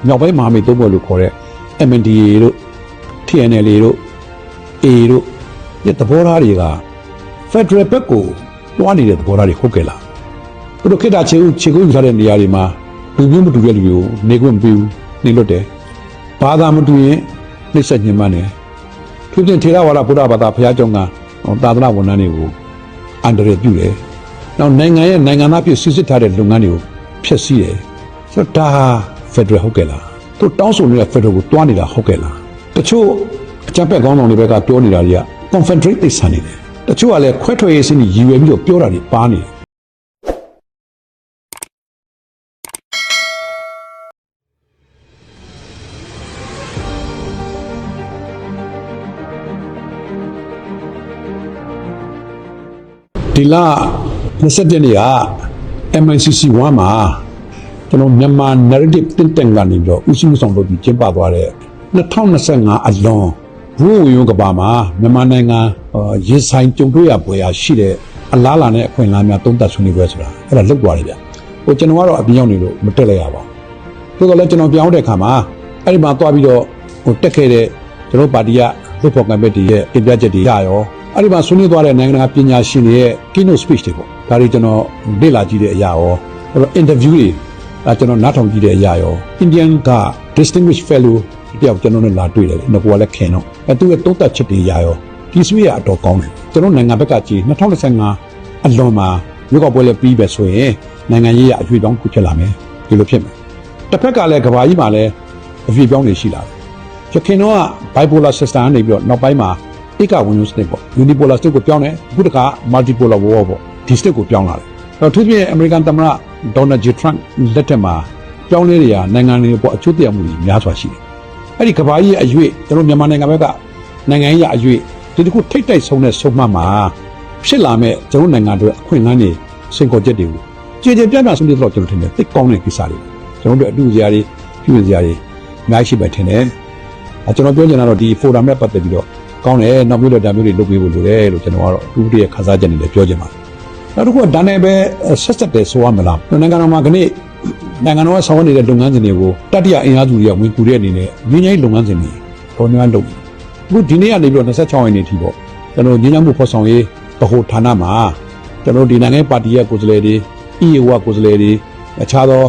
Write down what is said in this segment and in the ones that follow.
မြောက်ပိုင်းမဟာမိတ်သုံးဘက်လို့ခေါ်တဲ့ MNDAA တို့ TNLA တို့ AA တို့ရဲ့သဘောထားတွေက Federal ဘက်ကိုတွားနေတဲ့သဘောထားတွေဟုတ်ကဲ့လားသူတို့ခေတ္တခြေကုပ်ယူထားတဲ့နေရာတွေမှာလူမျိုးမတူတဲ့လူတွေကိုနေခွင့်မပေးဘူးနေလွတ်တယ်ဘာသာမတူရင်နှိမ့်ဆက်ညှဉ်းပန်းတယ်သူပြင်ထေရဝါဒဗုဒ္ဓဘာသာဘုရားကျောင်းကသာသနာဝန်ထမ်းတွေကိုအန္တရာယ်ပြုတယ်နောက်နိုင်ငံရဲ့နိုင်ငံသားဖြစ်စစ်စစ်ထားတဲ့လုပ်ငန်းတွေကိုဖျက်ဆီးတယ်ဆိုတော့ဒါ Federal ဟုတ်ကဲ့လားသူတောင်းဆိုနေတဲ့ Federal ကိုတွားနေတာဟုတ်ကဲ့လားတချို့အကြမ်းဖက်ကောင်းဆောင်တွေဘက်ကပြောနေတာတွေက Confederate သိဆန်နေတယ်တချို့ကလည်းခွဲထွက်ရေးစနစ်ရည်ရွယ်ပြီးတော့ပြောတာတွေပါနေတယ်ဒီလ27ရက်နေ့က MICC 1မှာကျွန်တော်မြန်မာ narrative တင်တန်ကနေပြီးတော့ဦးစီးမှုဆောင်လုပ်ပြီးကျင်းပသွားတဲ့2025အလွန်ဘူဝေယုံကဘာမှာမြန်မာနိုင်ငံရေဆိုင်ကြုံတွေ့ရပွဲရရှိတဲ့အလားလာနဲ့အခွင့်အလမ်းများသုံးသပ်ဆွေးနွေးပွဲဆိုတာအဲ့ဒါလုပ်သွားတယ်ဗျဟိုကျွန်တော်ကတော့အပြင်ရောက်နေလို့မတက်လိုက်ရပါဘူးသို့တော်လည်းကျွန်တော်ပြောင်းတဲ့အခါမှာအဲ့ဒီမှာသွားပြီးတော့ဟိုတက်ခဲ့တဲ့ကျွန်တော်ပါတီကလွှတ်တော်ကံပက်တီရဲ့တင်ပြချက်တွေရရောအဲ့ဒီမှာဆွေးနွေးသွားတဲ့နိုင်ငံတကာပညာရှင်တွေရဲ့ keynote speech တွေပေါ့ဒါတွေကျွန်တော်လေ့လာကြည့်တဲ့အရာရောအဲ့တော့ interview တွေကျွန်တော်နားထောင်ကြည့်တဲ့အရာရော Indian က distinguished fellow တယောက်ကျွန်တော်နဲ့လာတွေ့တယ်ငါကလည်းခင်တော့သူ့ရဲ့သုံးသပ်ချက်တွေအရာရောဒီဆွေးရအတော်ကောင်းတယ်ကျွန်တော်နိုင်ငံဘက်ကကြည့်2025အလွန်မှာရွေးကောက်ပွဲလည်းပြီးပဲဆိုရင်နိုင်ငံရေးအရွေးပြောင်းခုဖြစ်လာမယ်ဒီလိုဖြစ်မယ်တစ်ဖက်ကလည်းကမ္ဘာကြီးမှာလည်းအရွေးပြောင်းနေရှိလာတယ်ခင်တော့ bipolar system ကနေပြီးတော့နောက်ပိုင်းမှာဧကဝင်စနစ်ပေါ့ unipolar state ကိုပြောင်းတယ်အခုတခါ multipolar war ပေါ့ဒီ state ကိုပြောင်းလာတယ်အဲ့တော့သူပြင်အမေရိကန်သမ္မတဒေါ်နယ်ဂျေထရန့်လက်ထက်မှာပြောင်းလဲတွေကနိုင်ငံတွေပေါ်အကျိုးသက်ရောက်မှုတွေများစွာရှိတယ်အဲ့ဒီကမ္ဘာကြီးရဲ့အရွေးကျွန်တော်မြန်မာနိုင်ငံဘက်ကနိုင်ငံရေးအရွေးဒီတစ်ခုထိတ်တိုက်ဆုံးတဲ့ဆုံးမှတ်မှာဖြစ်လာမဲ့ကျွန်တော်နိုင်ငံတွေအခွင့်အလမ်းတွေစင်ကောချက်တွေကိုကြည်ကြည်ပြန့်ပြန့်ဆုံးဖြတ်တော့ကျွန်တော်ထင်တယ်သိကောင်းတဲ့ကိစ္စတွေကျွန်တော်တို့အတူစရာတွေပြုစရာတွေအများကြီးပဲထင်တယ်ကျွန်တော်ပြောချင်တာတော့ဒီ forum နဲ့ပတ်သက်ပြီးတော့ကောင်းတယ်နောက်ပြီးတော့ဒါမျိုးတွေလုပ်ပေးဖို့လိုတယ်လို့ကျွန်တော်ကတော့အတူတူရဲ့ခန်းစားချက်တွေလည်းပြောချင်ပါတယ်နောက်တစ်ခုကဒါနဲ့ပဲဆက်ဆက်တယ်ဆိုရမလားနိုင်ငံတော်မှာခဏနိုင်ငံတော်ကဆောင်ရွက်နေတဲ့လုပ်ငန်းစဉ်တွေကိုတတိယအင်အားစုတွေကဝင်ကူတဲ့အနေနဲ့ငင်းငိုင်းလုပ်ငန်းစဉ်တွေပေါ်များလုပ်အခုဒီနေ့ကနေပြီးတော့26ရက်နေ့ထိပေါ့ကျွန်တော်ငင်းငိုင်းမှုဖော်ဆောင်ရေးဗဟိုဌာနမှာကျွန်တော်ဒီနိုင်ငံပါတီရဲ့ကိုယ်စားလှယ်တွေ EAO ကကိုယ်စားလှယ်တွေအခြားသော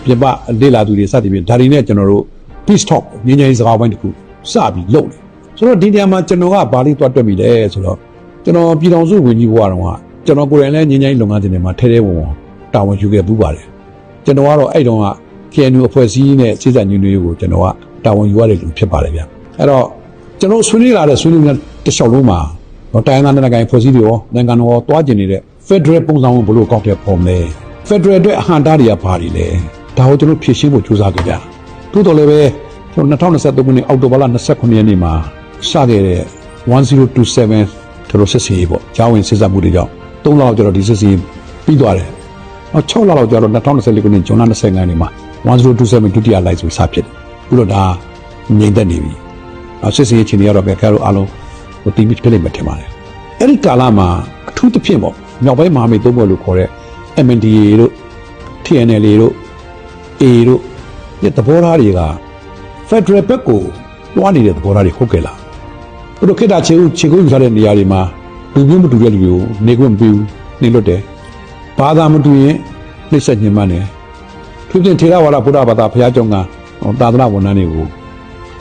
ပြင်ပလေ့လာသူတွေစသည်ဖြင့်ဒါတွေနဲ့ကျွန်တော်တို့ peace talk ငင်းငိုင်းစကားပိုင်းတစ်ခုစပြီးလုပ်တယ်ဆိုတော့ဒီနေရာမှာကျွန်တော်ကဘာလေးသွားတွက်မိလဲဆိုတော့ကျွန်တော်ပြည်တော်စုဝင်ကြီးဘဝတုန်းကကျွန်တော်ကိုယ်တိုင်လည်းငင်းငိုင်းလုပ်ငန်းစဉ်တွေမှာထဲထဲဝင်ဝင်တာဝန်ယူခဲ့ပူးပါတယ်ကျွန်တော်ကတော့အဲ့တုန်းက KNU အဖွဲ့အစည်းနဲ့စိစက်ညွှန်တွေးကိုကျွန်တော်ကတာဝန်ယူရတဲ့လူဖြစ်ပါတယ်ဗျအဲ့တော့ကျွန်တော်ဆွေးနွေးလာတဲ့ဆွေးနွေးများတစ်လျှောက်လုံးမှာတိုင်းသားနိုင်ငံဖွဲ့စည်းတွေရောနိုင်ငံတော်ရောတွားကျင်နေတဲ့ Federal ပုံစံကိုဘယ်လိုအကောင့်ထဲပေါ်မလဲ Federal အတွက်အဟန့်တားတွေကဘာတွေလဲဒါကိုကျွန်တော်ဖြည့်ရှင်းဖို့ကြိုးစားကြကြသို့တော်လည်းပဲကျွန်တော်2023ခုနှစ်အောက်တိုဘာလ29ရက်နေ့မှာစခဲ့တဲ့1027ကျွန်တော်စစ်စီပေါ့ဂျာဝင်စစ်ဆက်မှုတွေကြောင့်3လလောက်ကျတော့ဒီစစ်စီပြီးသွားတယ်နောက်6လလောက်ကျတော့2024ခုနှစ်ဇွန်လ25ရက်နေ့မှာ1027ဒုတိယလိုက်ဆိုစဖြစ်တယ်ပြီးတော့ဒါငြိမ်သက်နေပြီစစ်စီရဲ့ချင်းတွေကတော့ပဲခါတို့အားလုံးဟိုတီးပြီးဖြစ်လိမ့်မယ်ထင်ပါတယ်အဲ့ဒီကာလမှာအထူးသဖြင့်ပေါ့မြောက်ပိုင်းမဟာမိတ်သုံးဘက်လို့ခေါ်တဲ့ MNDAA တို့ TNLA တို့ AA တို့ရဲ့သဘောထားတွေက Federal ဘက်ကိုတွားနေတဲ့သဘောထားတွေဟုတ်ကဲ့လားသူတို့ခေတ္တခြေကုပ်ယူထားတဲ့နေရာတွေမှာလူမျိုးမတူတဲ့လူတွေကိုနေခွင့်မပေးဘူးနေလွတ်တယ်ဘာသာမတူရင်နှိမ့်ဆက်ညှဉ်းပန်းတယ်သူပြင်ထေရဝါဒဗုဒ္ဓဘာသာဘုရားကျောင်းကသာသနာဝန်ထမ်းတွေကို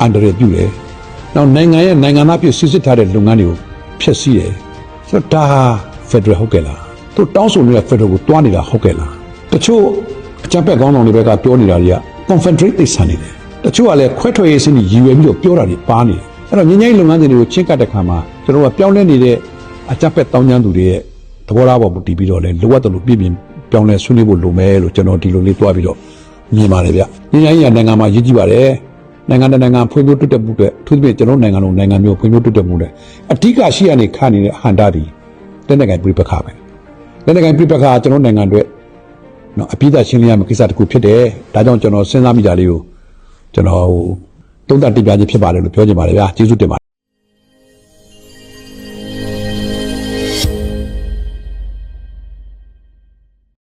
အန္တရာယ်ပြုတယ်နောက်နိုင်ငံရဲ့နိုင်ငံသားဖြစ်စစ်စစ်ထားတဲ့လုပ်ငန်းတွေကိုဖျက်ဆီးတယ်ဆိုတော့ဒါ Federal ဟုတ်ကဲ့လားသူတောင်းဆိုနေတဲ့ Federal ကိုတွားနေတာဟုတ်ကဲ့လားတချို့အကြမ်းဖက်ကောင်းဆောင်တွေဘက်ကပြောနေတာတွေက Confederate သိဆန်နေတယ်တချို့ကလည်းခွဲထွက်ရေးစနစ်ရည်ရွယ်ပြီးတော့ပြောတာတွေပါနေတယ်အဲ့တော့ငင်းငိုင်းလုပ်ငန်းစဉ်တွေကိုချင်းကပ်တဲ့ခါမှာကျွန်တော်ကပြောင်းလဲနေတဲ့အကြမ်းဖက်တောင်းကျမ်းသူတွေရဲ့သဘောထားပေါ်မူတည်ပြီးတော့လည်းလိုအပ်တယ်လို့ပြည်ပြောင်းလဲဆွေးနွေးဖို့လိုမယ်လို့ကျွန်တော်ဒီလိုလေးတွားပြီးတော့မြင်ပါတယ်ဗျငင်းငိုင်းရနိုင်ငံမှာရည်ကြည့်ပါတယ်နိုင်ငံတကာဖွံ့ဖြိုးတိုးတက်မှုတွေသူတို့ကျွန်တော်နိုင်ငံလုံးနိုင်ငံမျိုးဖွံ့ဖြိုးတိုးတက်မှုတွေအဓိကရှိရနေခန့်နေတဲ့အဟန္တာတွေလက်နက်ကိုင်ပြိပခါပဲလက်နက်ကိုင်ပြိပခါကျွန်တော်နိုင်ငံတွေနော်အပြည့်အစုံရှင်းလင်းရမယ့်ကိစ္စတစ်ခုဖြစ်တယ်ဒါကြောင့်ကျွန်တော်စဉ်းစားမိတာလေးကိုကျွန်တော်သုံးသပ်တင်ပြခြင်းဖြစ်ပါတယ်လို့ပြောချင်ပါတယ်ဗျာကျေးဇူးတင်ပါတယ်